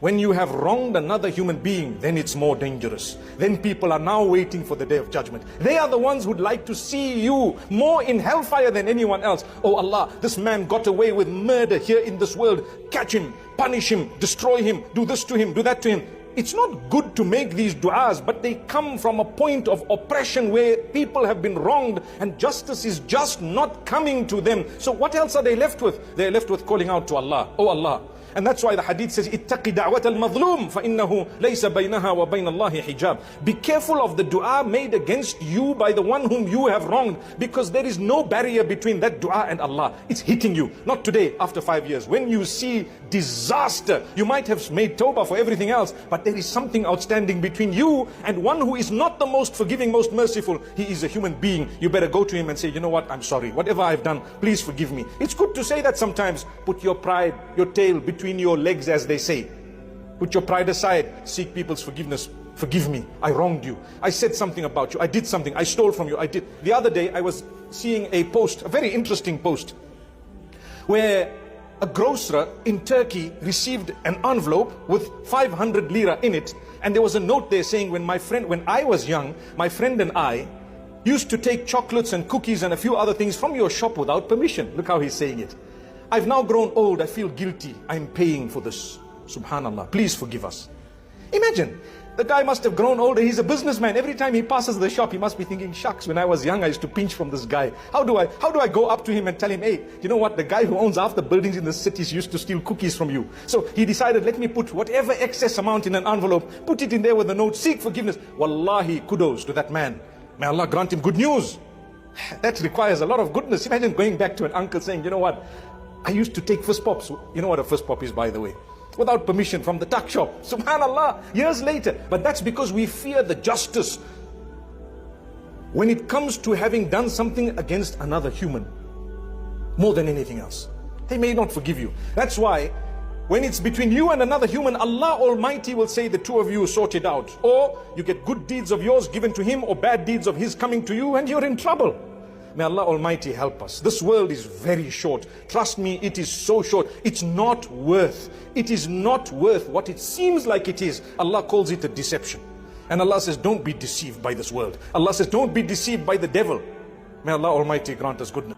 When you have wronged another human being, then it's more dangerous. Then people are now waiting for the day of judgment. They are the ones who'd like to see you more in hellfire than anyone else. Oh Allah, this man got away with murder here in this world. Catch him, punish him, destroy him, do this to him, do that to him. It's not good to make these du'as, but they come from a point of oppression where people have been wronged and justice is just not coming to them. So what else are they left with? They're left with calling out to Allah. Oh Allah. And that's why the hadith says, اتَّقِ دَعْوَةَ الْمَظْلُومِ فَإِنَّهُ لَيْسَ بَيْنَهَا وَبَيْنَ اللَّهِ حِجَابٍ. Be careful of the dua made against you by the one whom you have wronged, because there is no barrier between that dua and Allah. It's hitting you. Not today, after 5 years. When you see disaster, you might have made tawbah for everything else, but there is something outstanding between you and one who is not the most forgiving, most merciful. He is a human being. You better go to him and say, you know what, I'm sorry. Whatever I've done, please forgive me. It's good to say that sometimes. Put your pride, your tail between your legs, as they say. Put your pride aside. Seek people's forgiveness. Forgive me. I wronged you. I said something about you. I did something. I stole from you. I did. The other day I was seeing a post, a very interesting post, where a grocer in Turkey received an envelope with 500 lira in it, and there was a note there saying, when I was young, my friend and I used to take chocolates and cookies and a few other things from your shop without permission. Look how he's saying it. I've now grown old. I feel guilty. I'm paying for this. Subhanallah. Please forgive us. Imagine. The guy must have grown older. He's a businessman. Every time he passes the shop, he must be thinking, shucks, when I was young, I used to pinch from this guy. How do I go up to him and tell him, hey, you know what? The guy who owns half the buildings in the cities used to steal cookies from you. So he decided, let me put whatever excess amount in an envelope, put it in there with a note, seek forgiveness. Wallahi, kudos to that man. May Allah grant him good news. That requires a lot of goodness. Imagine going back to an uncle saying, you know what? I used to take first pops. You know what a first pop is, by the way? Without permission from the tuck shop. Subhanallah, years later. But that's because we fear the justice when it comes to having done something against another human, more than anything else. They may not forgive you. That's why when it's between you and another human, Allah Almighty will say the two of you sort it out. Or you get good deeds of yours given to him, or bad deeds of his coming to you, and you're in trouble. May Allah Almighty help us. This world is very short. Trust me, it is so short. It is not worth what it seems like it is. Allah calls it a deception. And Allah says, don't be deceived by this world. Allah says, don't be deceived by the devil. May Allah Almighty grant us goodness.